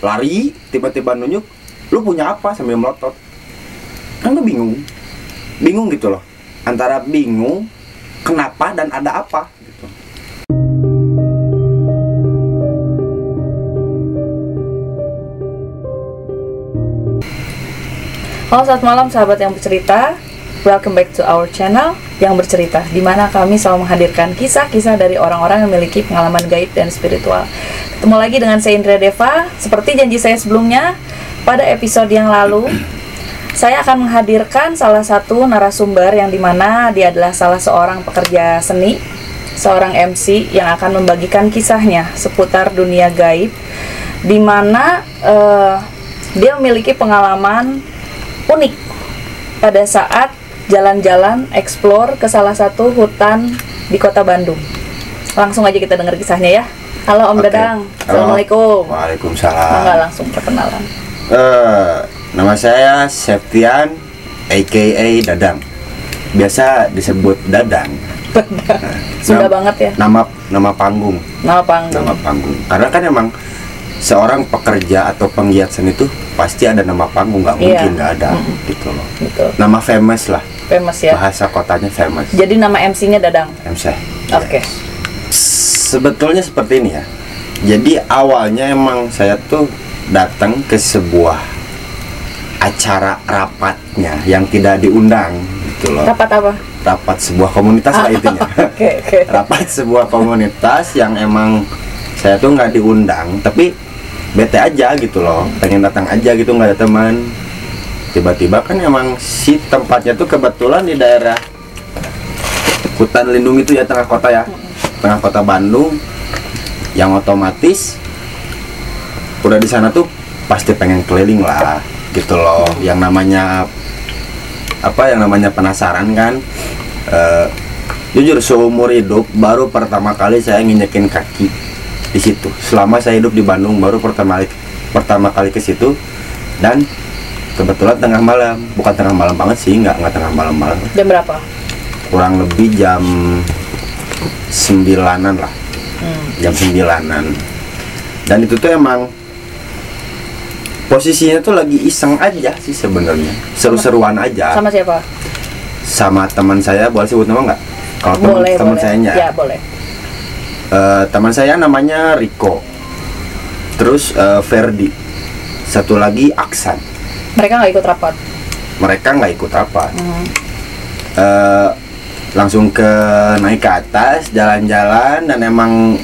lari tiba-tiba nunjuk, lu punya apa sambil melotot. Kan lu bingung gitu loh, antara bingung kenapa dan ada apa gitu. Halo, selamat malam sahabat yang bercerita. Welcome back to our channel yang bercerita, di mana kami selalu menghadirkan kisah-kisah dari orang-orang yang memiliki pengalaman gaib dan spiritual. Ketemu lagi dengan saya Indra Deva. Seperti janji saya sebelumnya, pada episode yang lalu saya akan menghadirkan salah satu narasumber yang dimana dia adalah salah seorang pekerja seni, seorang MC yang akan membagikan kisahnya seputar dunia gaib, dimana dia memiliki pengalaman unik pada saat jalan-jalan explore ke salah satu hutan di kota Bandung. Langsung aja kita dengar kisahnya ya. Halo Om Dadang. Assalamualaikum. Waalaikumsalam. Enggak langsung perkenalan. Nama saya Septian aka Dadang. Biasa disebut Dadang. Sudah banget ya. Nama panggung. Nama panggung. Nama panggung. Karena kan emang seorang pekerja atau penggiat seni itu pasti ada nama panggung, nggak mungkin nggak ada gitu loh. Betul. Nama famous lah. Famous ya. Bahasa kotanya famous. Jadi nama MC-nya Dadang. MC. Oke. Sebetulnya seperti ini ya. Jadi awalnya emang saya tuh datang ke sebuah acara rapatnya yang tidak diundang gitu loh. Rapat apa? Rapat sebuah komunitas lah intinya. Oke. Rapat sebuah komunitas yang emang saya tuh nggak diundang, tapi bete aja gitu loh, pengen datang aja gitu, nggak ada teman. Tiba-tiba kan emang si tempatnya tuh kebetulan di daerah hutan lindung itu ya, tengah kota ya, tengah kota Bandung, yang otomatis udah di sana tuh pasti pengen keliling lah gitu loh. Yang namanya penasaran kan. Jujur seumur hidup baru pertama kali saya nginjekin kaki di situ. Selama saya hidup di Bandung baru pertama kali ke situ, dan kebetulan tengah malam. Bukan tengah malam banget sih, nggak tengah malam. Jam berapa? Kurang lebih jam 9-an lah. Jam 9-an. Dan itu tuh emang posisinya tuh lagi iseng aja sih sebenarnya. Seru-seruan aja. Sama siapa? Sama teman saya, boleh sebut nama nggak? Kalau teman saya ya boleh. Teman saya namanya Riko, terus Ferdi, satu lagi Aksan. Mereka nggak ikut rapat? Mereka nggak ikut rapat. Langsung naik ke atas, jalan-jalan, dan emang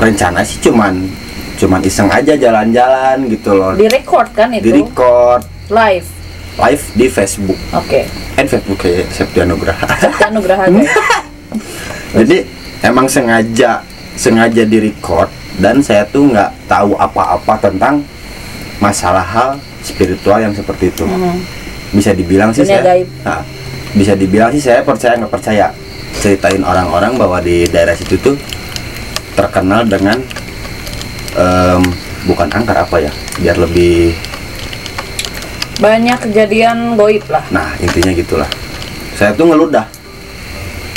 rencana sih cuman iseng aja jalan-jalan gitu loh. Di record kan itu? Di record. Live Di Facebook. Oke. Facebook kayak Septian Nugraha. Septian Nugraha guys. Jadi emang sengaja di record, dan saya tuh nggak tahu apa-apa tentang masalah hal spiritual yang seperti itu. Bisa dibilang sih bisa dibilang sih saya percaya nggak percaya. Ceritain orang-orang bahwa di daerah situ tuh terkenal dengan bukan angker apa ya, biar lebih banyak kejadian goib lah. Nah intinya gitulah. Saya tuh ngeludah.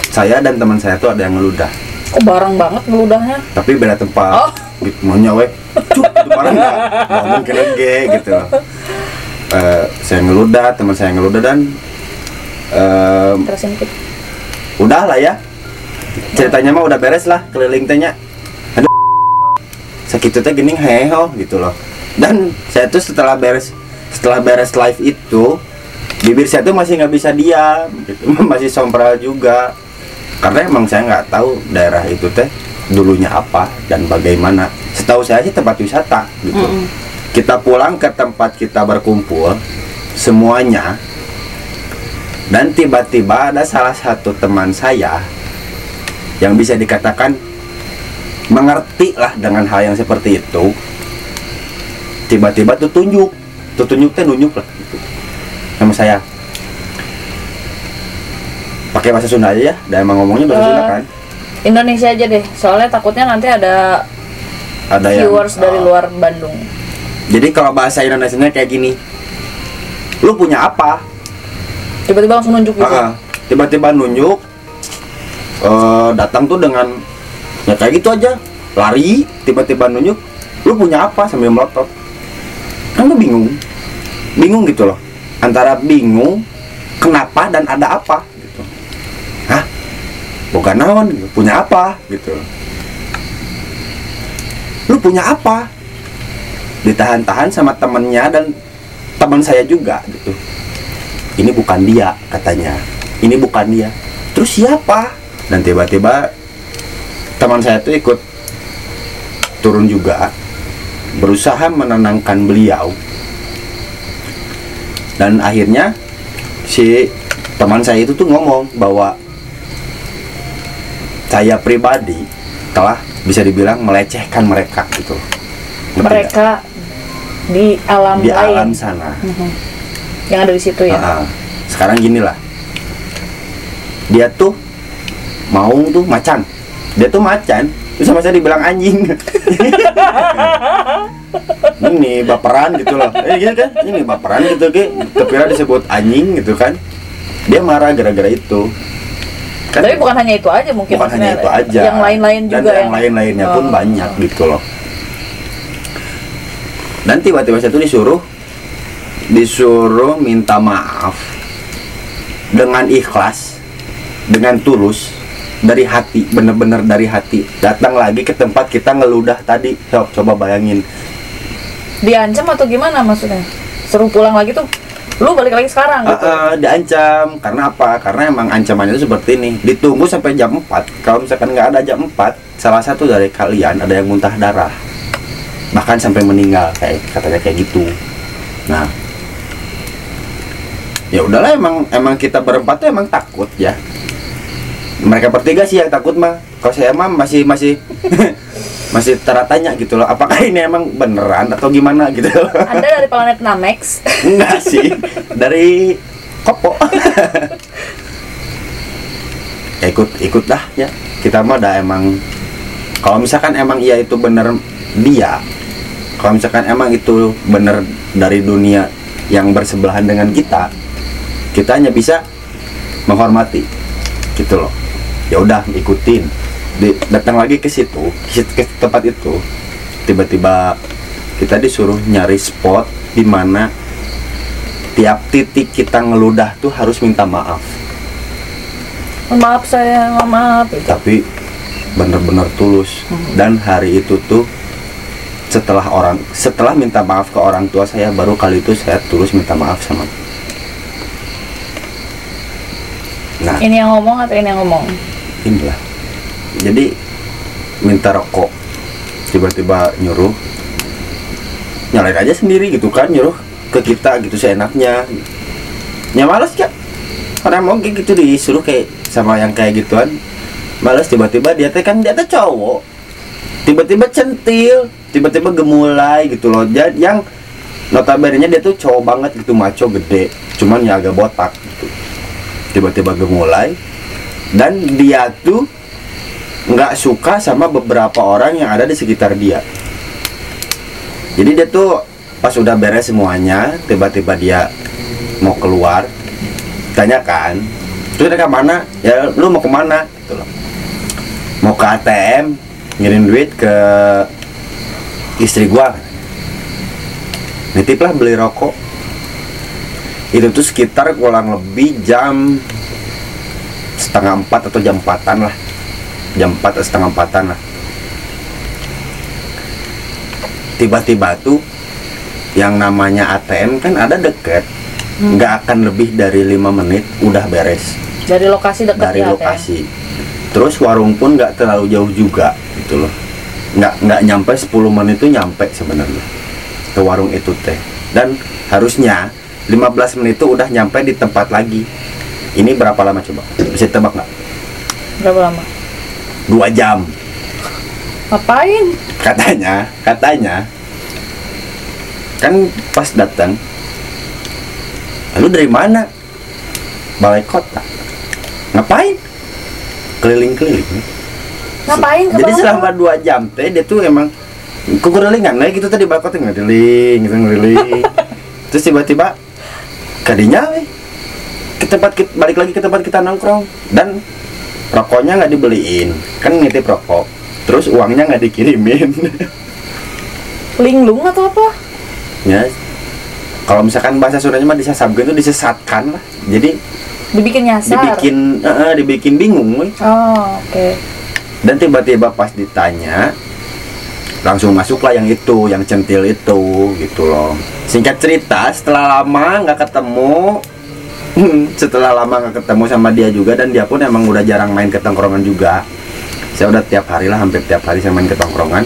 Saya dan teman saya tuh ada yang ngeludah. Kok bareng banget ngeludahnya? Tapi beda tempat. Oh. Gitu, maunya itu bareng nggak? Ngomong kerenge gitu. Saya ngeludah, teman saya ngeludah, dan Terusin dikit. udah lah ya. Ceritanya mah udah beres lah, keliling tehnya. Aduh, sakit teh gening heho gitu loh. Dan saya tuh setelah beres live itu, bibir saya tuh masih nggak bisa diam gitu. Masih sompral juga, karena emang saya nggak tahu daerah itu teh dulunya apa dan bagaimana. Setahu saya sih tempat wisata gitu. Kita pulang ke tempat kita berkumpul semuanya, dan tiba-tiba ada salah satu teman saya yang bisa dikatakan mengerti lah dengan hal yang seperti itu. Tiba-tiba tuh tunjuk lah gitu sama saya. Pakai bahasa Sunda aja ya, dan emang ngomongnya bahasa Sunda kan. Indonesia aja deh, soalnya takutnya nanti ada viewers yang, dari luar Bandung. Jadi kalau bahasa Indonesianya kayak gini, lu punya apa? Tiba-tiba langsung nunjuk gitu. Tiba-tiba nunjuk, datang tuh dengan ya kayak gitu aja, lari, tiba-tiba nunjuk, lu punya apa, sambil melotot. Kan lu bingung gitu loh, antara bingung kenapa dan ada apa gitu. Hah, bukan naon, punya apa gitu. Lu punya apa? Ditahan-tahan sama temennya dan teman saya juga gitu. Ini bukan dia katanya, ini bukan dia. Terus siapa? Dan tiba-tiba teman saya tuh ikut turun juga, berusaha menenangkan beliau. Dan akhirnya si teman saya itu tuh ngomong bahwa saya pribadi telah bisa dibilang melecehkan mereka gitu. Mereka di alam di lain. alam sana. Yang ada di situ ya. Sekarang gini lah, dia tuh mau tuh macan, terus sama saya dibilang anjing. Ini baperan gitu loh, gitu kan, ini baperan gitu tapi disebut anjing gitu kan, dia marah gara-gara itu kan. Tapi bukan hanya itu aja, mungkin bukan hanya itu aja, yang lain-lain dan juga, yang lain-lainnya pun banyak gitu loh. Dan tiba-tiba saya tuh disuruh minta maaf dengan ikhlas, dengan tulus, dari hati, bener-bener dari hati. Datang lagi ke tempat kita ngeludah tadi. Coba bayangin. Diancam atau gimana maksudnya? Seru pulang lagi tuh, lu balik lagi sekarang gitu? Diancam. Karena apa? Karena emang ancamannya itu seperti ini, ditunggu sampai jam 4. Kalau misalkan nggak ada jam 4, salah satu dari kalian ada yang muntah darah, bahkan sampai meninggal, katanya kayak gitu. Nah, ya udahlah, emang kita berempat tuh emang takut ya. Mereka bertiga sih yang takut mah. Kalau saya mah masih masih tanya gitu loh, apakah ini emang beneran atau gimana gitu. Anda dari planet Namex? Enggak sih, dari Kopo. Ikut dah ya. Kita mah dah emang, kalau misalkan emang iya itu bener dia, kalau misalkan emang itu bener dari dunia yang bersebelahan dengan kita hanya bisa menghormati gitu loh. Ya udah, ikutin. Datang lagi ke situ, ke tempat itu, tiba-tiba kita disuruh nyari spot di mana tiap titik kita ngeludah tuh harus minta maaf. Maaf saya, maaf. Tapi bener-bener tulus. Dan hari itu tuh setelah minta maaf ke orang tua saya, baru kali itu saya tulus minta maaf sama. Nah, ini yang ngomong atau ini yang ngomong? Inilah. Jadi minta rokok, tiba-tiba nyuruh nyalain aja sendiri gitu kan, nyuruh ke kita gitu seenaknya. Ya males kan, karena mau kayak gitu disuruh kayak sama yang kayak gituan, males. Tiba-tiba dia teh cowok, tiba-tiba centil, tiba-tiba gemulai gitu loh. Yang notabene dia tuh cowok banget gitu, maco gede, cuman ya agak botak gitu. Tiba-tiba gemulai, dan dia tuh nggak suka sama beberapa orang yang ada di sekitar dia. Jadi dia tuh pas udah beres semuanya, tiba-tiba dia mau keluar, tanyakan, terus dia ke mana? Ya lu mau kemana? Gitu loh. Mau ke ATM ngirim duit ke istri gua, nitip lah beli rokok. Itu tuh sekitar kurang lebih jam 3:30 atau jam 4-an lah, jam 4 atau 3:30 lah. Tiba-tiba tuh yang namanya ATM kan ada deket, nggak akan lebih dari 5 menit udah beres dari lokasi dekat, dari lokasi ATM. Terus warung pun nggak terlalu jauh juga gitu loh, nggak nyampe 10 menit tuh nyampe sebenarnya ke warung itu teh. Dan harusnya 15 menit itu udah nyampe di tempat lagi. Ini berapa lama coba? Bisa tebak nggak? Berapa lama? 2 jam. Ngapain? Katanya kan pas datang, lalu dari mana? Balai kota. Ngapain? Keliling-keliling. Ngapain ke Jadi balai selama 2 jam teh dia tuh emang kekelilingan lah gitu tadi, balai kota ngeliling gitu, ngeliling. Terus tiba-tiba kadinya balik lagi ke tempat kita nongkrong, dan rokoknya nggak dibeliin, kan nitip rokok, terus uangnya nggak dikirimin. Linglung atau apa? Ya Kalau misalkan bahasa Sundanya mah disasabkeun itu disesatkan lah. Jadi Dibikin nyasar. dibikin bingung we. Oh, oke. Dan tiba-tiba pas ditanya langsung masuklah yang itu, yang centil itu gitu loh. Singkat cerita, setelah lama nggak ketemu, setelah lama nggak ketemu sama dia juga, dan dia pun emang udah jarang main ke tongkrongan juga. Saya udah tiap hari lah, hampir tiap hari saya main ke tongkrongan.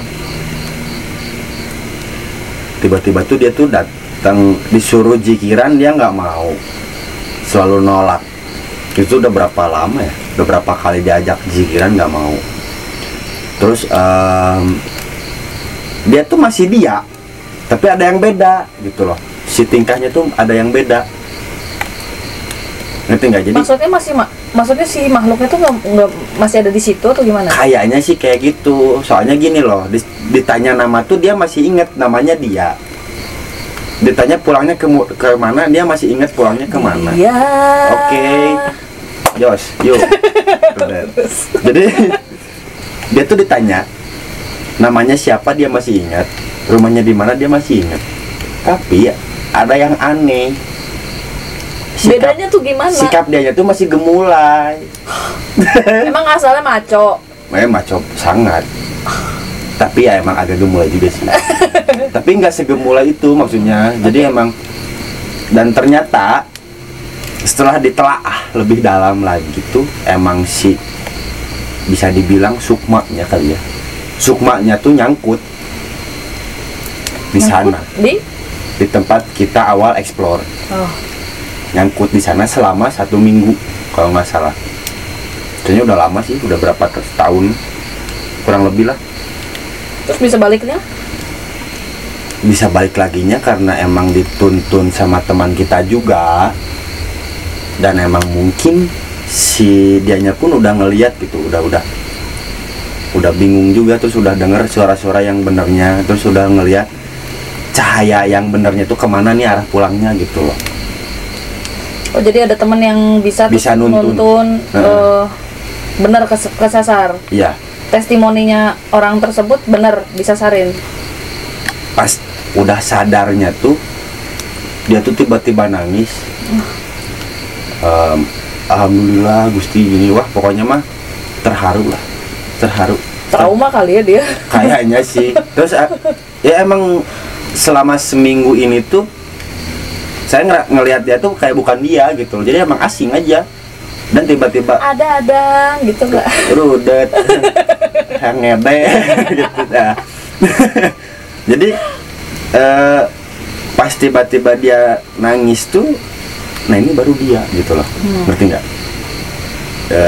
Tiba-tiba tuh dia tuh datang, disuruh jikiran dia nggak mau, selalu nolak. Itu udah berapa lama ya? Udah berapa kali diajak jikiran nggak mau. Terus dia tuh masih dia, tapi ada yang beda gitu loh. Si tingkahnya tuh ada yang beda. Ngerti nggak? Jadi maksudnya si makhluknya tuh nggak masih ada di situ atau gimana? kayaknya sih kayak gitu. Soalnya gini loh, ditanya nama tuh dia masih inget namanya dia. Ditanya pulangnya ke mana, dia masih inget pulangnya ke mana. Iya. Oke. Jos, yuk. Jadi dia tuh ditanya namanya siapa, dia masih ingat. Rumahnya di mana, dia masih ingat. Tapi ada yang aneh. Bedanya tuh gimana? Sikap dia tuh masih gemulai. Emang asalnya maco. Maco sangat. Tapi ya emang agak gemulai juga sih. Tapi nggak segemulai itu maksudnya. Jadi emang, dan ternyata setelah ditelaah lebih dalam lagi tuh emang sih bisa dibilang sukmanya kali ya. Sukmanya tuh nyangkut di sana. Di tempat kita awal explore. Oh. Nyangkut di sana selama 1 minggu kalau nggak salah. Kayaknya udah lama sih, udah berapa tahun kurang lebih lah. Terus bisa baliknya? Bisa balik laginya karena emang dituntun sama teman kita juga, dan emang mungkin si dianya pun udah ngeliat gitu, udah bingung juga, terus udah denger suara-suara yang benernya, terus udah ngeliat cahaya yang benernya tuh kemana nih arah pulangnya gitu loh. Oh, jadi ada temen yang bisa nuntun bener kesasar. Iya. Testimoninya orang tersebut bener disasarin. Pas udah sadarnya tuh dia tuh tiba-tiba nangis. Alhamdulillah Gusti ini, wah pokoknya mah terharu. Trauma kali ya dia. Kayaknya sih. Terus ya emang selama seminggu ini tuh saya ngelihat dia tuh kayak bukan dia gitu. Jadi emang asing aja. Dan tiba-tiba ada gitu nggak? Rudet, ngede gitu dah. Jadi pas tiba-tiba dia nangis tuh, nah ini baru dia gitu loh. Ngerti nggak?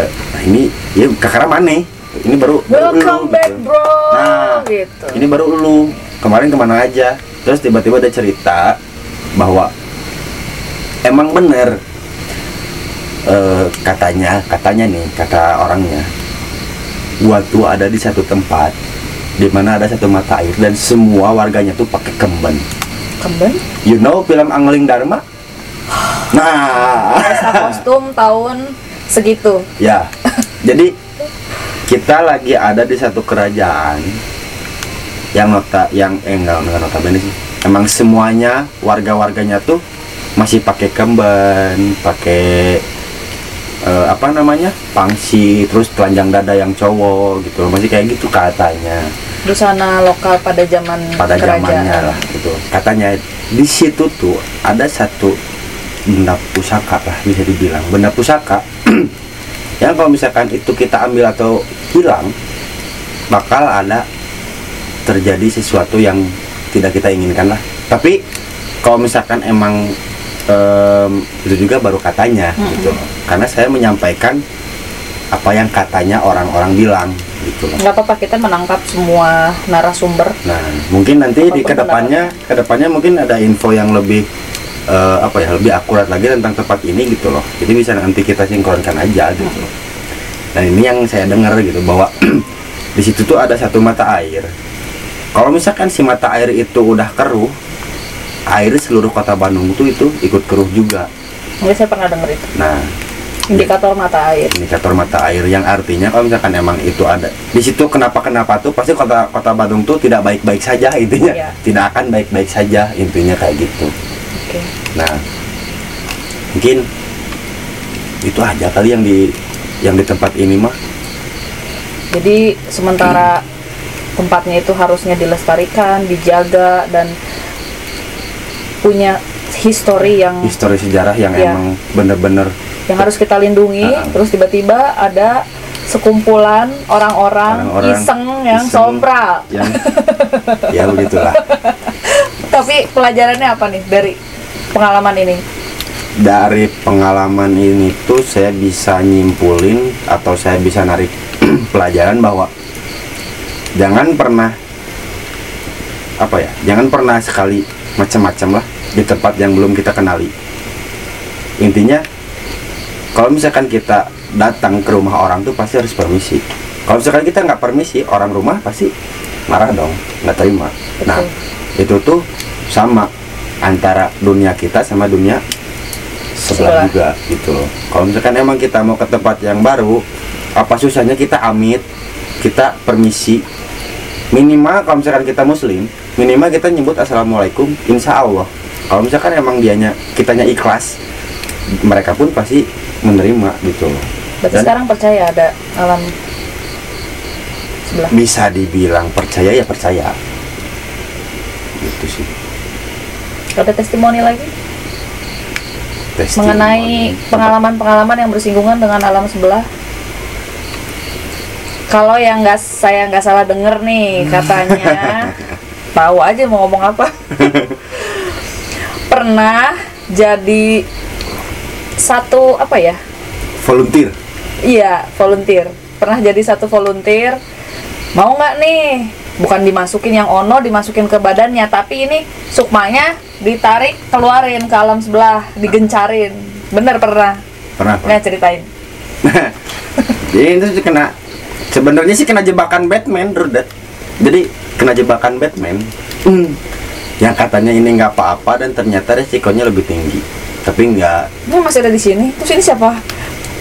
Nah ini ya kakara mana? Ini baru welcome lu, back gitu. bro. Nah gitu. ini baru lu, kemarin kemana aja? Terus tiba-tiba dia cerita bahwa emang bener, katanya nih, kata orangnya, gua tuh ada di satu tempat di mana ada satu mata air dan semua warganya tuh pakai kemben. Kemben? You know film Angling Dharma? Nah, kostum tahun segitu. ya. Jadi kita lagi ada di satu kerajaan yang enggak notabene sih. Emang semuanya warga-warganya tuh masih pakai kemben, pakai pangsi, terus telanjang dada yang cowok gitu, masih kayak gitu katanya. Busana lokal pada zamannya lah gitu. Katanya di situ tuh ada satu benda pusaka lah, bisa dibilang benda pusaka yang kalau misalkan itu kita ambil atau hilang, bakal ada terjadi sesuatu yang tidak kita inginkan lah. Tapi kalau misalkan emang itu juga baru katanya gitu, karena saya menyampaikan apa yang katanya orang-orang bilang gitu loh. Nggak apa-apa, kita menangkap semua narasumber. Nah mungkin nanti di kedepannya mungkin ada info yang lebih lebih akurat lagi tentang tempat ini gitu loh. Jadi bisa nanti kita sinkronkan aja gitu. Nah ini yang saya dengar gitu, bahwa di situ tuh ada satu mata air. Kalau misalkan si mata air itu udah keruh, air seluruh kota Bandung tuh itu ikut keruh juga. Nggak, saya pernah dengar itu. Nah, indikator mata air. Indikator mata air yang artinya kalau misalkan emang itu ada di situ, kenapa tuh pasti kota Bandung tuh tidak baik-baik saja intinya. Iya. Tidak akan baik-baik saja intinya kayak gitu. Oke. Oke. Nah, mungkin itu aja kali yang di tempat ini mah. Jadi sementara tempatnya itu harusnya dilestarikan, dijaga, dan punya histori sejarah yang ya, emang bener-bener yang harus kita lindungi. Terus tiba-tiba ada sekumpulan orang-orang iseng yang sompral. Ya begitulah. Tapi pelajarannya apa nih dari pengalaman ini? Dari pengalaman ini tuh saya bisa nyimpulin atau saya bisa narik pelajaran bahwa jangan pernah sekali macam-macam lah di tempat yang belum kita kenali. Intinya kalau misalkan kita datang ke rumah orang tuh pasti harus permisi. Kalau misalkan kita nggak permisi, orang rumah pasti marah dong, nggak terima. Betul. Nah, itu tuh sama antara dunia kita sama dunia sebelah juga gitu loh. Kalau misalkan emang kita mau ke tempat yang baru, apa susahnya kita amit, kita permisi. Minimal kalau misalkan kita muslim, minimal kita nyebut assalamualaikum, insya Allah. Kalau misalkan emang kitanya ikhlas, mereka pun pasti menerima gitu loh. Berarti sekarang percaya ada alam sebelah? Bisa dibilang percaya ya percaya gitu sih. Ada testimoni lagi? Mengenai pengalaman-pengalaman yang bersinggungan dengan alam sebelah. Kalau yang saya nggak salah denger nih, katanya tahu aja mau ngomong apa. Pernah jadi satu volunteer. Iya, volunteer. Pernah jadi satu volunteer. Mau nggak nih? Bukan dimasukin yang ono, dimasukin ke badannya, tapi ini sukmanya ditarik, keluarin ke alam sebelah, digencarin. Bener pernah? Pernah. Nggak ceritain. Jadi itu sebenarnya sih kena jebakan Batman, Rudet. Jadi kena jebakan Batman. Yang katanya ini nggak apa-apa dan ternyata resikonya lebih tinggi. Tapi nggak. Ini masih ada di sini. Terus ini siapa?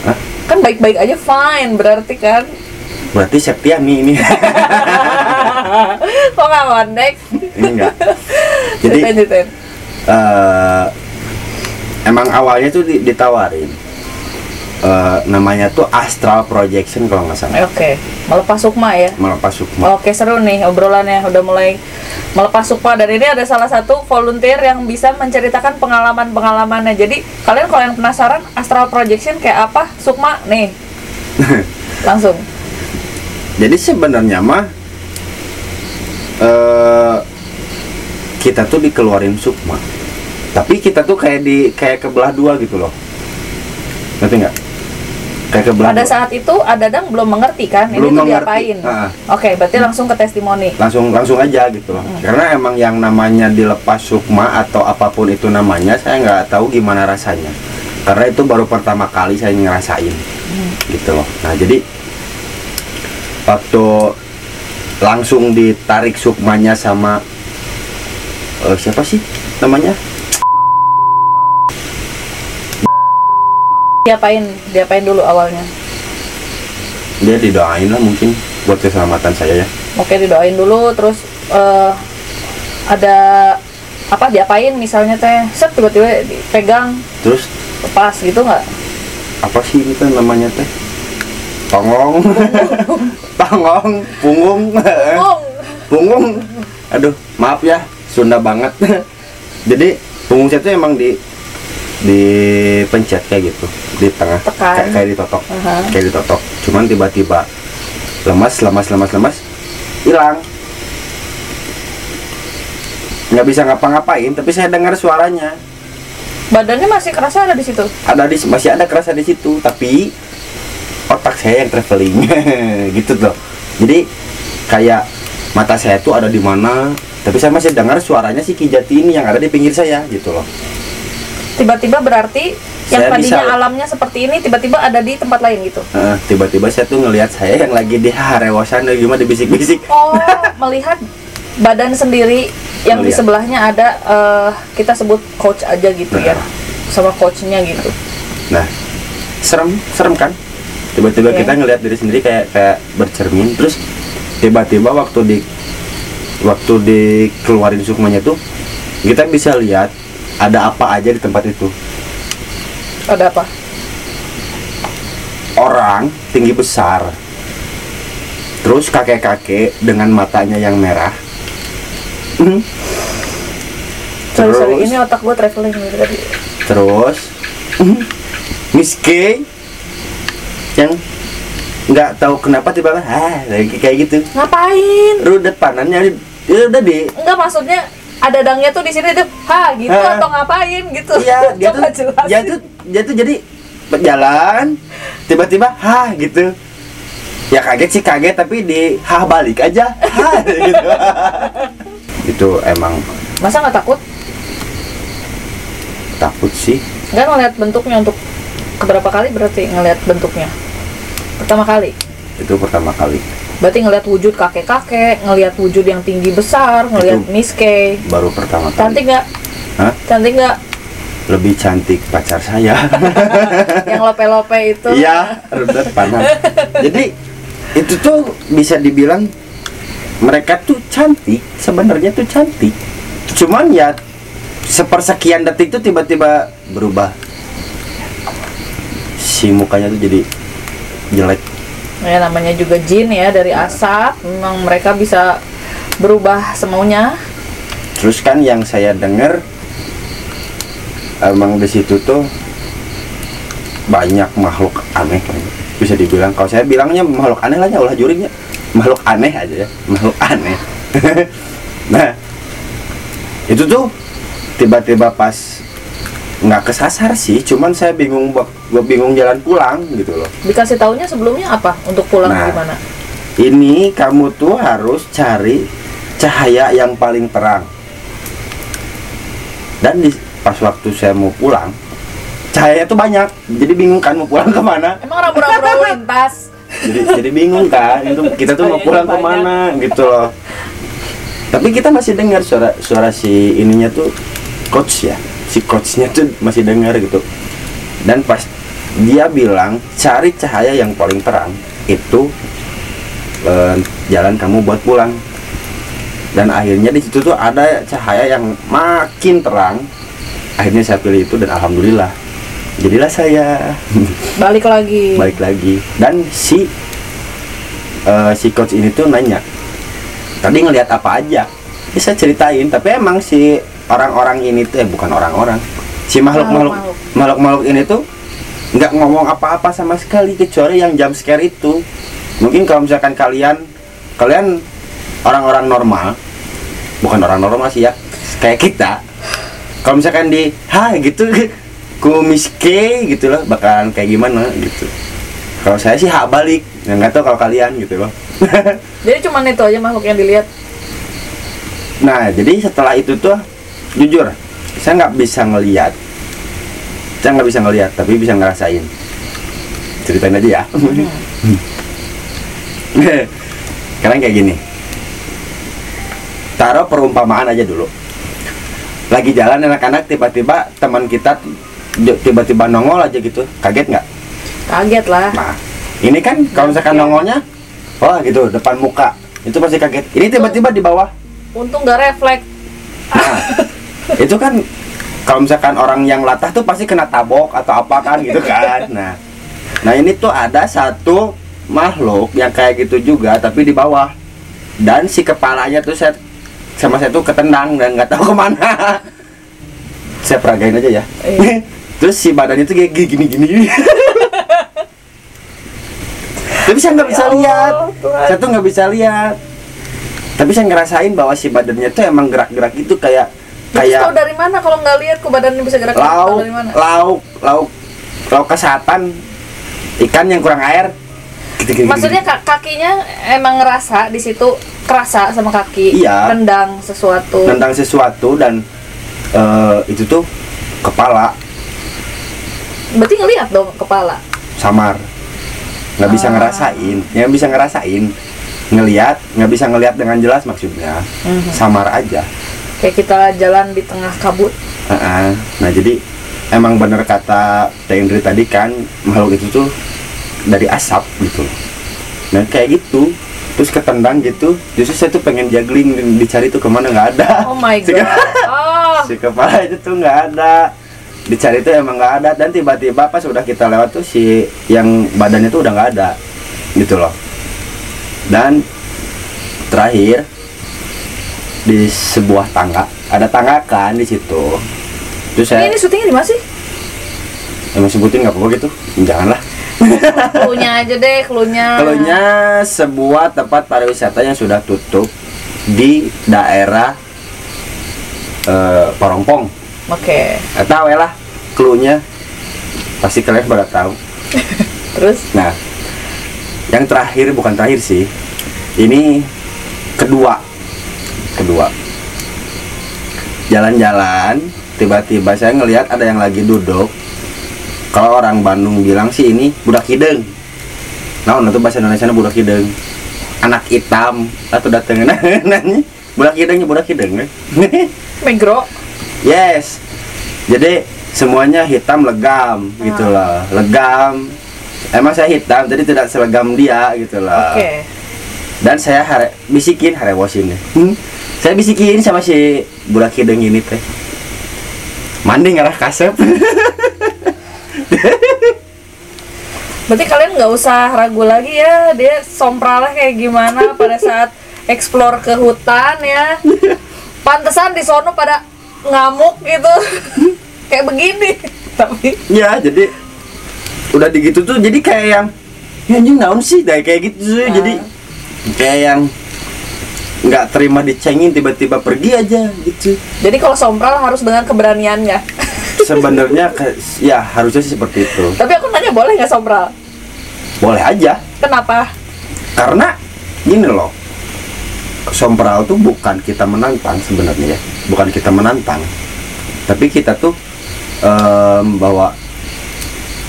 Hah? Kan baik-baik aja, fine berarti kan. Berarti Septiani ini. Kok nggak ngondek? Enggak. Jadi emang awalnya tuh ditawarin namanya tuh astral projection kalau nggak salah. Oke. Melepas sukma ya. Melepas sukma. Oke, seru nih obrolannya, udah mulai melepas sukma. Dan ini ada salah satu volunteer yang bisa menceritakan pengalaman-pengalamannya. Jadi kalian kalau yang penasaran astral projection kayak apa, sukma nih. Langsung. Jadi sebenarnya mah kita tuh dikeluarin sukma, tapi kita tuh kayak kebelah dua gitu loh, ngerti nggak? Kayak kebelah. Pada dua. Saat itu Dadang belum mengerti kan, belum ini tuh mengerti. diapain? Oke, berarti langsung ke testimoni. Langsung aja gitu loh. Karena emang yang namanya dilepas sukma atau apapun itu namanya, saya nggak tahu gimana rasanya. Karena itu baru pertama kali saya ngerasain, gitu loh. Nah jadi waktu langsung ditarik sukmanya sama siapa sih namanya? Diapain dulu awalnya? Dia didoain lah mungkin buat keselamatan saya ya. Oke, didoain dulu, terus ada apa diapain misalnya teh? Set tiba-tiba dipegang. Terus lepas gitu nggak? Apa sih itu namanya teh? Tongong. Tongong, punggung. Aduh, maaf ya. Sunda banget. Jadi punggung saya tuh emang dipencet kayak gitu di tengah, kayak ditotok, kayak ditotok. Cuman tiba-tiba lemas, hilang. Nggak bisa ngapa-ngapain, tapi saya dengar suaranya. Badannya masih kerasa ada di situ? Masih ada kerasa di situ, tapi otak saya yang traveling, gitu tuh. Jadi kayak mata saya tuh ada di mana, tapi saya masih dengar suaranya si Kijati ini yang ada di pinggir saya gitu loh. Tiba-tiba berarti yang tadinya alamnya seperti ini tiba-tiba ada di tempat lain gitu. Tiba-tiba saya tuh ngelihat saya yang lagi di harewasan gimana dibisik-bisik. Oh, melihat badan sendiri yang di sebelahnya ada kita sebut coach aja gitu ya. Sama coachnya gitu. Nah, serem kan? Tiba-tiba kita ngelihat diri sendiri kayak bercermin, terus tiba-tiba waktu dikeluarin sukmanya tuh kita bisa lihat ada apa aja di tempat itu. Ada apa? Orang tinggi besar, terus kakek-kakek dengan matanya yang merah. Sorry, ini otak gue traveling gitu tadi. Terus Miss K yang nggak tahu kenapa tiba-tiba kayak gitu. Ngapain? Rudet panannya ya udah di. Enggak, maksudnya ada dangnya tuh di sini tuh, gitu atau ngapain gitu. Iya, dia Coba tuh jelasin. dia tuh jadi berjalan tiba-tiba gitu. Ya kaget sih kaget, tapi di balik aja gitu. Itu emang Masa nggak takut? takut sih. Nggak ngeliat bentuknya untuk keberapa kali berarti ngeliat bentuknya? Pertama kali? Itu pertama kali. Berarti ngeliat wujud kakek-kakek, ngeliat wujud yang tinggi besar, ngeliat Itu Miss K. Baru pertama kali. Cantik nggak? Hah? Cantik nggak? Lebih cantik pacar saya. Yang lope-lope itu? Iya, rudet panas. Jadi itu tuh bisa dibilang mereka tuh cantik, sebenarnya tuh cantik. Cuman ya sepersekian detik tuh tiba-tiba berubah. Si mukanya tuh jadi jelek. Ya namanya juga jin ya, dari asap. Memang mereka bisa berubah semaunya. Terus kan yang saya dengar emang di situ tuh banyak makhluk aneh kan. Bisa dibilang, kalau saya bilangnya makhluk aneh lah ya, ulah jurinya makhluk aneh aja ya, makhluk aneh. Nah itu tuh tiba-tiba pas nggak kesasar sih, cuman saya bingung jalan pulang gitu loh. Dikasih taunya sebelumnya apa untuk pulang gimana? Ini kamu tuh harus cari cahaya yang paling terang. Dan pas waktu saya mau pulang, cahaya tuh banyak, jadi bingung kan mau pulang kemana. Emang rambu-rambu lalu lintas? Jadi bingung kan, itu kita tuh mau pulang kemana gitu loh. Tapi kita masih dengar suara si ininya tuh coach ya, si coachnya tuh masih dengar gitu. Dan pas dia bilang cari cahaya yang paling terang itu jalan kamu buat pulang. Dan akhirnya di situ tuh ada cahaya yang makin terang. Akhirnya saya pilih itu dan alhamdulillah jadilah saya balik lagi. Dan si coach ini tuh nanya tadi ngelihat apa aja, bisa ceritain. Tapi emang si orang-orang ini tuh bukan orang-orang, si makhluk ini tuh nggak ngomong apa-apa sama sekali kecuali yang jump scare itu. Mungkin kalau misalkan kalian orang-orang normal, bukan orang normal sih ya, kayak kita, kalau misalkan di gitu kumis gitu loh, bakalan kayak gimana gitu. Kalau saya sih balik, nggak tahu kalau kalian gitu loh. Jadi cuman itu aja makhluk yang dilihat. Nah jadi setelah itu tuh jujur saya nggak bisa ngelihat, tapi bisa ngerasain. Ceritain aja ya. Sekarang kayak gini, taruh perumpamaan aja dulu. Lagi jalan anak-anak, tiba-tiba teman kita tiba-tiba nongol aja gitu, kaget nggak? Kaget lah. Nah ini kan kalau misalkan nongolnya wah gitu depan muka, itu pasti kaget. Ini tiba-tiba di bawah, untung nggak refleks. nah itu kan kalau misalkan orang yang latah tuh pasti kena tabok atau apa kan gitu kan. Nah ini tuh ada satu makhluk yang kayak gitu juga tapi di bawah, dan si kepalanya tuh saya tuh ketendang dan nggak tahu kemana. Saya peragain aja ya. Terus si badannya tuh kayak gini. Tapi saya nggak bisa lihat, saya tuh nggak bisa lihat. Tapi saya ngerasain bahwa si badannya tuh emang gerak-gerak gitu kayak tahu dari mana kalau nggak lihat kok badannya bisa gerak? Dari mana? Lauk kesehatan ikan yang kurang air. Gitu. Maksudnya kakinya emang ngerasa di situ, kerasa sama kaki. Iya. Nendang sesuatu dan itu tuh kepala. Berarti ngelihat dong kepala. Samar. Nggak bisa ngerasain. Yang bisa ngerasain ngelihat, nggak bisa ngelihat dengan jelas maksudnya. Samar aja. Kayak kita jalan di tengah kabut. Nah jadi emang bener kata Teh Indri tadi kan, makhluk itu tuh dari asap gitu. Nah kayak gitu, terus ketendang gitu. Justru saya tuh pengen juggling, dicari tuh kemana nggak ada. Oh my god. Si kepala itu tuh nggak ada. Dicari tuh emang nggak ada, dan tiba-tiba pas udah kita lewat tuh si yang badannya tuh udah nggak ada gitu loh. Dan terakhir di sebuah tangga, ada tangga kan di situ. Terus saya Ini syutingnya di mana sih? emang sebutin nggak apa-apa gitu, janganlah. Cluenya aja deh, cluenya. Keluarnya sebuah tempat pariwisata yang sudah tutup di daerah Parongpong. Oke. Nggak tahu ya lah, cluenya pasti kalian pada tahu. Terus? Nah, yang terakhir, bukan terakhir sih, ini kedua jalan-jalan, tiba-tiba saya ngelihat ada yang lagi duduk. Kalau orang Bandung bilang sih ini budak hideng. Nah, itu bahasa Indonesia budak hideng. Anak hitam atau datengnya nanya budak hideng. Megro. Yes. Jadi semuanya hitam legam gitulah. Legam. Emang saya hitam, jadi tidak selegam dia gitulah. Oke. Dan saya bisikin harewos ini. Saya bisikin sama si budak hideng ini teh. Mandi ngarah kasep. Berarti kalian nggak usah ragu lagi ya, dia sompralnya kayak gimana pada saat explore ke hutan ya. Pantesan di sono pada ngamuk gitu. Kayak begini. Tapi Ya, jadi udah gitu tuh jadi kayak yang ya anjing naon sih kayak gitu. Jadi kayak yang nggak terima dicengin, tiba-tiba pergi aja gitu. jadi kalau sompral harus dengan keberaniannya. Sebenarnya ya harusnya sih seperti itu. Tapi aku nanya, boleh nggak sompral? Boleh aja, Kenapa? karena gini loh, sompral tuh bukan kita menantang sebenarnya ya, bukan kita menantang, tapi kita tuh bawa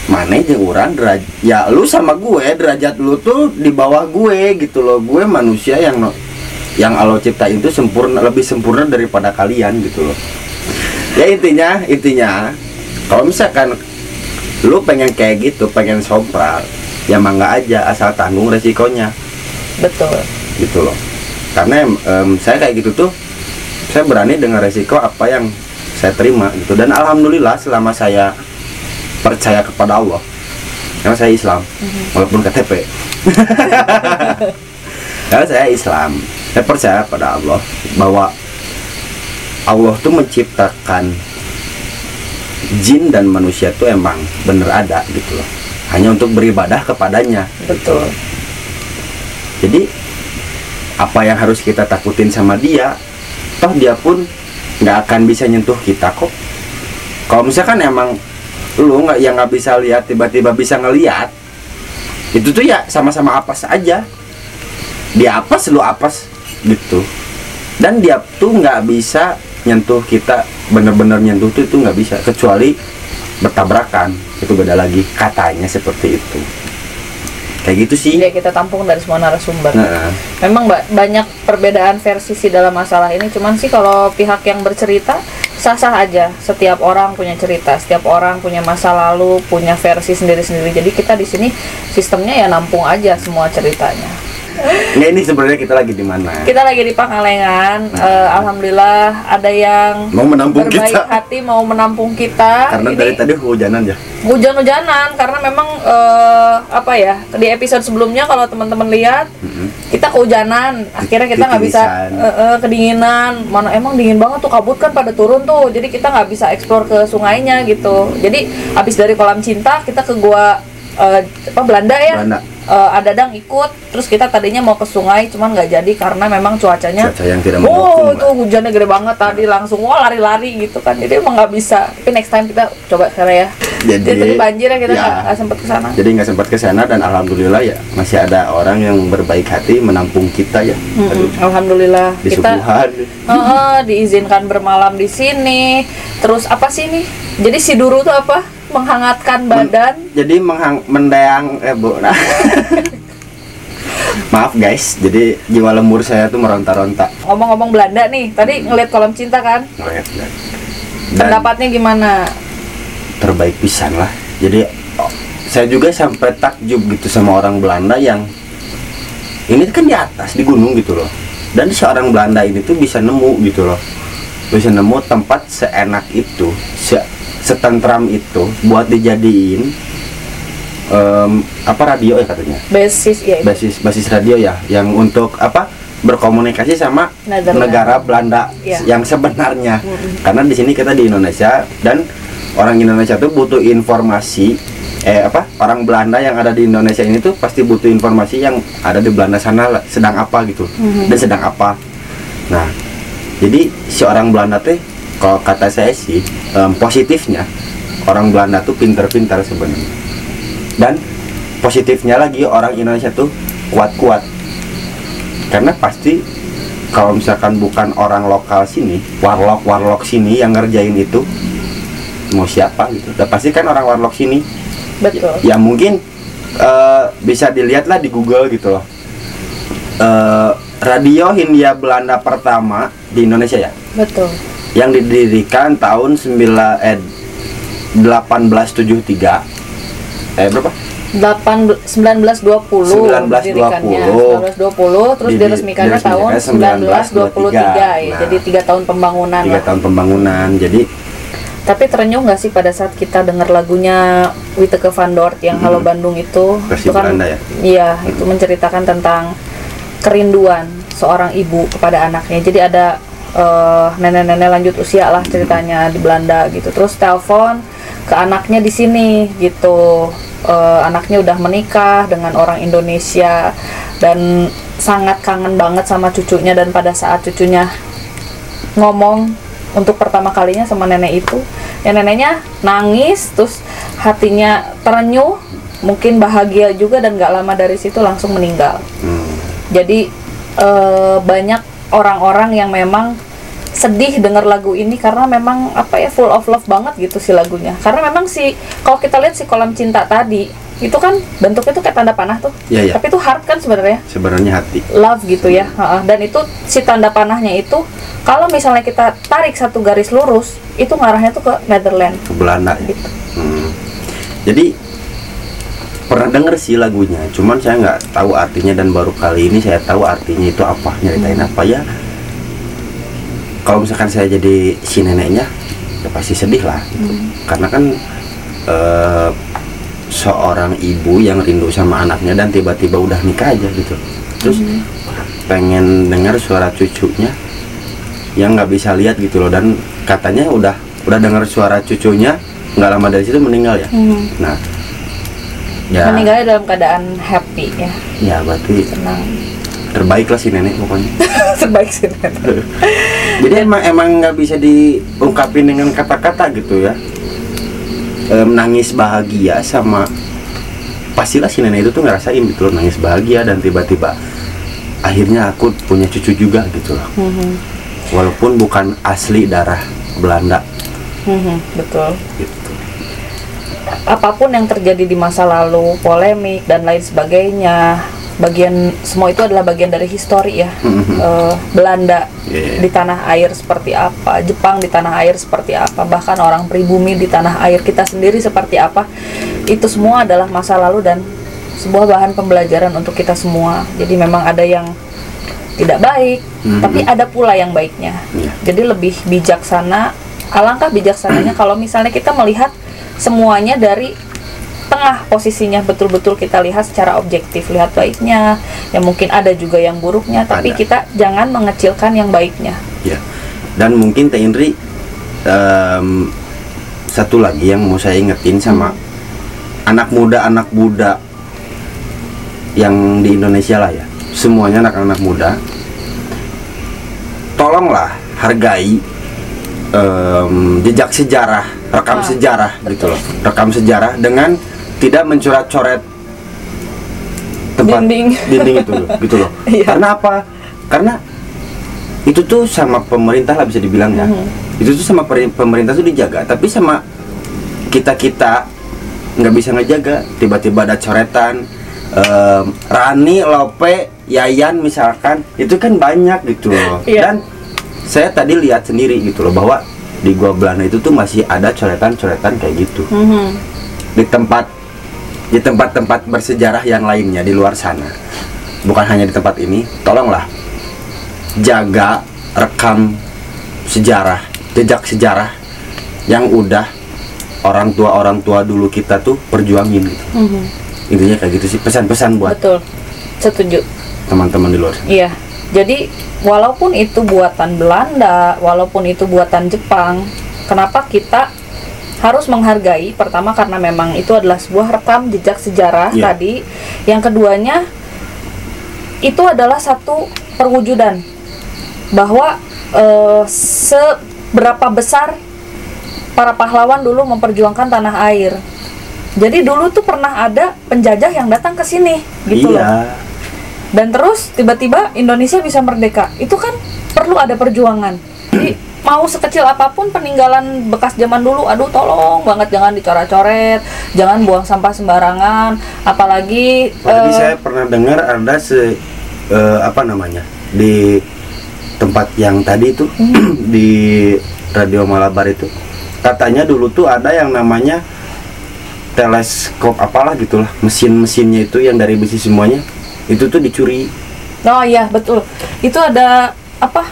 mana aja orang ya lu sama gue, derajat lu tuh di bawah gue gitu loh. Gue manusia yang Allah ciptain itu sempurna, lebih sempurna daripada kalian gitu loh. Ya intinya kalau misalkan lu pengen kayak gitu, pengen sompral, ya mangga aja, asal tanggung resikonya. Betul. Gitu loh. Karena saya kayak gitu tuh, saya berani dengan resiko apa yang saya terima gitu. Dan alhamdulillah selama saya percaya kepada Allah, karena saya Islam, walaupun KTP. Karena saya Islam, saya percaya pada Allah bahwa Allah tuh menciptakan jin dan manusia tuh emang bener ada gitu loh, hanya untuk beribadah kepadanya. Betul. Jadi apa yang harus kita takutin sama dia, toh dia pun nggak akan bisa nyentuh kita kok. Kalau misalkan emang lu nggak bisa lihat, tiba-tiba bisa ngelihat, itu tuh ya sama-sama apes aja. Dia apes, lu apes gitu. Dan dia tuh nggak bisa nyentuh kita, bener-bener nyentuh tuh itu nggak bisa, kecuali bertabrakan, itu beda lagi, katanya seperti itu. Kayak gitu sih. Jadi kita tampung dari semua narasumber. Nah, Memang banyak perbedaan versi sih dalam masalah ini. Cuman sih kalau pihak yang bercerita sah-sah aja. Setiap orang punya cerita, setiap orang punya masa lalu, punya versi sendiri-sendiri. Jadi kita di sini sistemnya ya nampung aja semua ceritanya. nggak, ini sebenarnya kita lagi di mana? Kita lagi di Pangalengan. Alhamdulillah ada yang Mau menampung berbaik kita. hati mau menampung kita. Karena Ini dari tadi hujanan ya. hujan-hujanan karena memang apa ya, di episode sebelumnya kalau teman-teman lihat kita kehujanan, akhirnya kita nggak bisa kedinginan. Mana emang dingin banget tuh, kabut kan pada turun tuh, jadi kita nggak bisa eksplor ke sungainya gitu. Jadi habis dari kolam cinta kita ke gua Belanda ya. Belanda. Dadang ikut, terus kita tadinya mau ke sungai cuman nggak jadi karena memang cuacanya Cuaca yang tidak mendukung, itu Mbak. hujannya gede banget tadi, langsung lari-lari gitu kan, jadi emang nggak bisa. Tapi next time kita coba sana ya. Jadi tadi banjir ya, kita nggak sempet ke sana. Jadi nggak sempat ke sana, dan alhamdulillah ya masih ada orang yang berbaik hati menampung kita ya. Aduh, Alhamdulillah di kita subuhan. diizinkan bermalam di sini. Terus apa sih nih? Jadi si Duru tuh apa? Menghangatkan badan. Jadi mendeang Bu. Nah. Maaf guys, jadi jiwa lembur saya tuh meronta-ronta. Ngomong-ngomong Belanda nih, tadi ngeliat kolam cinta kan? Dan Pendapatnya gimana? terbaik pisan lah. Jadi saya juga sampai takjub gitu sama orang Belanda yang ini kan di atas di gunung gitu loh. Dan seorang Belanda ini tuh bisa nemu gitu loh bisa nemu tempat seenak itu, setentram itu buat dijadiin radio ya katanya. Basis radio ya, yang untuk berkomunikasi sama negara Belanda yang sebenarnya. Karena di sini kita di Indonesia dan orang Indonesia tuh butuh informasi orang Belanda yang ada di Indonesia ini tuh pasti butuh informasi yang ada di Belanda sana sedang apa gitu dan sedang apa. Nah, jadi si orang Belanda teh kalau kata saya sih positifnya orang Belanda tuh pintar-pintar sebenarnya. Dan positifnya lagi orang Indonesia tuh kuat-kuat. Karena pasti kalau misalkan bukan orang lokal sini, warlock sini yang ngerjain itu, mau siapa gitu. Udah pasti kan orang warlock sini. Betul. Ya mungkin bisa dilihat lah di Google gitu loh. Radio Hindia Belanda pertama di Indonesia ya. Betul. Yang didirikan tahun 1873. Berapa? 1920 didirikannya. 1920 terus diresmikannya tahun 1923 ya. Nah, jadi 3 tahun pembangunan. 3 tahun pembangunan. Jadi tapi terenyuh nggak sih pada saat kita dengar lagunya Witeke van Dort yang Halo Bandung itu kan Belanda, ya? Iya, itu menceritakan tentang kerinduan seorang ibu kepada anaknya. Jadi ada nenek-nenek lanjut usia lah ceritanya di Belanda gitu. Terus telepon ke anaknya di sini gitu. Anaknya udah menikah dengan orang Indonesia dan sangat kangen banget sama cucunya, dan pada saat cucunya ngomong untuk pertama kalinya sama nenek itu, ya neneknya nangis, terus hatinya terenyuh, mungkin bahagia juga, dan gak lama dari situ langsung meninggal. Jadi banyak orang-orang yang memang sedih dengar lagu ini karena memang full of love banget gitu si lagunya. Karena memang kalau kita lihat si kolam cinta tadi itu kan bentuknya tuh kayak tanda panah tuh. Ya. Tapi itu heart kan sebenarnya. Sebenarnya hati. Love gitu ya. Dan itu si tanda panahnya itu kalau misalnya kita tarik satu garis lurus itu ngarahnya tuh ke Netherlands. Ke Belanda. Gitu. Jadi pernah denger sih lagunya, cuman saya nggak tahu artinya, dan baru kali ini saya tahu artinya itu apa, nyeritain apa ya. Kalau misalkan saya jadi si neneknya, ya pasti sedih lah gitu. Karena kan seorang ibu yang rindu sama anaknya dan tiba-tiba udah nikah aja gitu, terus pengen dengar suara cucunya yang nggak bisa lihat gitu loh, dan katanya udah dengar suara cucunya nggak lama dari situ meninggal ya. Nah, ya meninggalnya dalam keadaan happy ya. Ya berarti senang. Terbaik lah si nenek pokoknya. Terbaik si nenek. Jadi emang nggak bisa diungkapin dengan kata-kata gitu ya. Nangis bahagia sama pastilah si nenek itu tuh ngerasain gitu loh, nangis bahagia dan tiba-tiba akhirnya aku punya cucu juga gitu loh. Walaupun bukan asli darah Belanda. Betul. Gitu. Apapun yang terjadi di masa lalu, polemik dan lain sebagainya, semua itu adalah bagian dari histori ya. Belanda di tanah air seperti apa, Jepang di tanah air seperti apa, bahkan orang pribumi di tanah air kita sendiri seperti apa, itu semua adalah masa lalu dan sebuah bahan pembelajaran untuk kita semua. Jadi memang ada yang tidak baik, tapi ada pula yang baiknya. Jadi lebih bijaksana, alangkah bijaksananya kalau misalnya kita melihat semuanya dari tengah posisinya, betul-betul kita lihat secara objektif, lihat baiknya, ya mungkin ada juga yang buruknya, tapi kita jangan mengecilkan yang baiknya. Ya. Dan mungkin Teh Indri, satu lagi yang mau saya ingetin sama anak muda yang di Indonesia lah ya, semuanya anak-anak muda, tolonglah hargai jejak sejarah, rekam sejarah gitu loh, rekam sejarah dengan tidak mencoret-coret tempat dinding itu gitu loh. Karena apa? Karena itu tuh sama pemerintah lah bisa dibilang ya. Itu tuh sama pemerintah tuh dijaga, tapi sama kita nggak bisa ngejaga. Tiba-tiba ada coretan Rani, Lope, Yayan misalkan, itu kan banyak gitu loh. Dan saya tadi lihat sendiri gitu loh bahwa di Gua Belanda itu tuh masih ada coretan-coretan kayak gitu. Di tempat-tempat bersejarah yang lainnya di luar sana, bukan hanya di tempat ini. Tolonglah jaga, rekam sejarah, jejak sejarah yang udah orang tua dulu kita tuh perjuangin gitu. Intinya kayak gitu sih, pesan-pesan buat Betul, setuju teman-teman di luar. Iya, jadi walaupun itu buatan Belanda, walaupun itu buatan Jepang, kenapa kita harus menghargai? Pertama karena memang itu adalah sebuah rekam jejak sejarah tadi. Yang keduanya itu adalah satu perwujudan bahwa seberapa besar para pahlawan dulu memperjuangkan tanah air. Jadi dulu tuh pernah ada penjajah yang datang ke sini, gitu loh. Dan terus tiba-tiba Indonesia bisa merdeka. Itu kan perlu ada perjuangan. Jadi mau sekecil apapun peninggalan bekas zaman dulu, aduh tolong banget jangan dicoret-coret, jangan buang sampah sembarangan. Apalagi saya pernah dengar ada di tempat yang tadi itu di Radio Malabar itu, katanya dulu tuh ada yang namanya teleskop apalah gitulah, mesinnya itu yang dari besi semuanya itu tuh dicuri. Oh iya betul, itu ada apa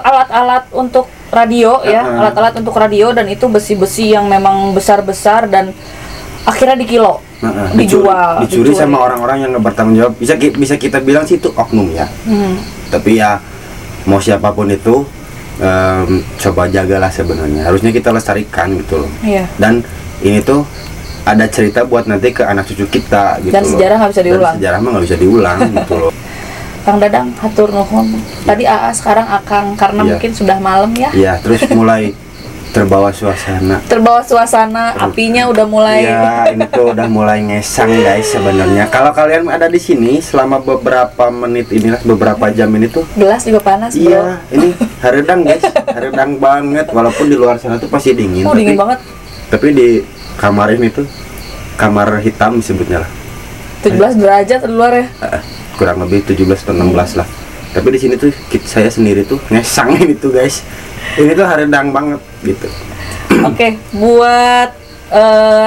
alat-alat untuk radio ya, alat-alat untuk radio, dan itu besi-besi yang memang besar-besar dan akhirnya dikilo, dicuri sama orang-orang yang nggak bertanggung jawab. Bisa kita bilang sih itu oknum ya. Tapi ya mau siapapun itu coba jagalah, sebenarnya harusnya kita lestarikan gitu loh. Dan ini tuh ada cerita buat nanti ke anak cucu kita gitu. Dan sejarah nggak bisa diulang. Dan sejarah mah nggak bisa diulang gitu loh. Kang Dadang, hatur nuhun. Tadi AA, sekarang Akang, karena mungkin sudah malam ya. Iya, terus mulai terbawa suasana. Apinya udah mulai. Iya, ini tuh udah mulai ngesang guys sebenarnya. Kalau kalian ada di sini selama beberapa menit inilah, beberapa jam ini tuh gelas juga panas, bro. Iya, ini haredang guys, haredang banget. Walaupun di luar sana tuh pasti dingin. Dingin banget. Tapi di kamar ini tuh kamar hitam disebutnya lah. 17 derajat di luar ya. Kurang lebih 17 atau 16 lah. Tapi di sini tuh saya sendiri tuh ngesang ini tuh guys. Ini tuh haredang banget gitu. Oke, buat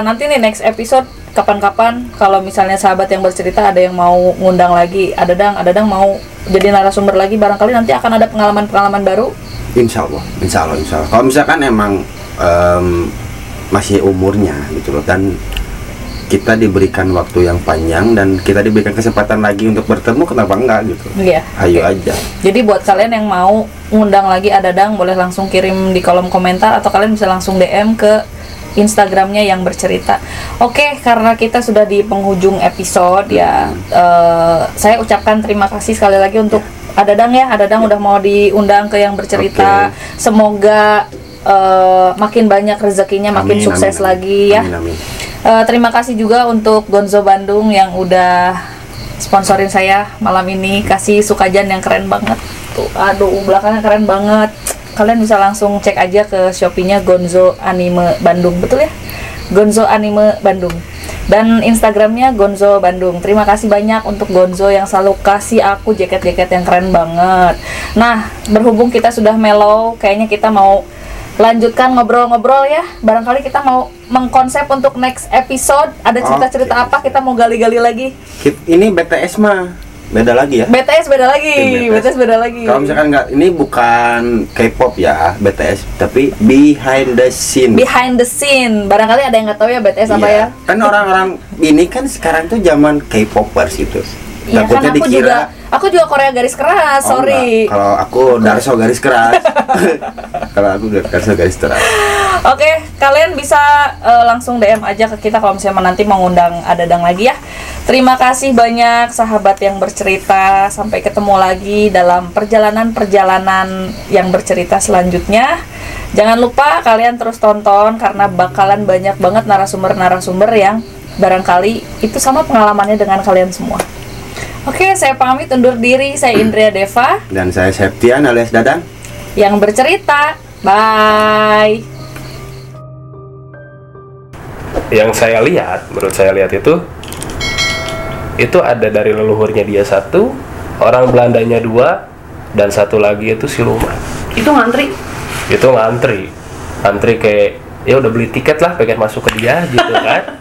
nanti nih next episode kapan-kapan kalau misalnya sahabat yang bercerita ada yang mau ngundang lagi, ada dang mau jadi narasumber lagi, barangkali nanti akan ada pengalaman baru. Insya Allah. Kalau misalkan emang masih umurnya gitu loh, dan kita diberikan waktu yang panjang dan kita diberikan kesempatan lagi untuk bertemu, kenapa enggak gitu. Iya. Ayo aja. Jadi buat kalian yang mau ngundang lagi Adadang, boleh langsung kirim di kolom komentar atau kalian bisa langsung DM ke Instagramnya yang bercerita. Oke, karena kita sudah di penghujung episode ya, saya ucapkan terima kasih sekali lagi untuk Adadang ya. Adadang udah mau diundang ke yang bercerita. Semoga makin banyak rezekinya, makin sukses lagi ya. Amin. Terima kasih juga untuk Gonzo Bandung yang udah sponsorin saya malam ini, kasih sukajan yang keren banget tuh. Aduh, belakangnya keren banget. Kalian bisa langsung cek aja ke Shopee-nya Gonzo Anime Bandung, betul ya? Gonzo Anime Bandung. Dan Instagramnya Gonzo Bandung. Terima kasih banyak untuk Gonzo yang selalu kasih aku jaket-jaket yang keren banget. Nah, berhubung kita sudah mellow, kayaknya kita mau lanjutkan ngobrol-ngobrol ya. Barangkali kita mau mengkonsep untuk next episode. Ada cerita-cerita apa kita mau gali-gali lagi. Ini BTS mah beda lagi ya. BTS beda lagi. Kalau misalkan nggak, ini bukan K-pop ya BTS, tapi behind the scene. Barangkali ada yang nggak tahu ya BTS apa ya. Kan orang-orang ini kan sekarang tuh zaman K-popers gitu. Iya kan, aku juga Korea garis keras, sorry. Kalau aku Darso garis keras. Kalau aku Darso garis keras. Oke, kalian bisa langsung DM aja ke kita kalau misalnya nanti mau ngundang Adadang lagi ya. Terima kasih banyak sahabat yang bercerita. Sampai ketemu lagi dalam perjalanan yang bercerita selanjutnya. Jangan lupa kalian terus tonton karena bakalan banyak banget narasumber-narasumber yang barangkali itu sama pengalamannya dengan kalian semua. Oke, saya pamit undur diri. Saya Indria Deva. Dan saya Septian alias Dadang yang bercerita. Bye. Yang saya lihat, menurut saya lihat itu ada dari leluhurnya dia satu, orang Belandanya dua, dan satu lagi itu siluman. Itu ngantri Antri kayak ya udah beli tiket lah pengen masuk ke dia gitu kan.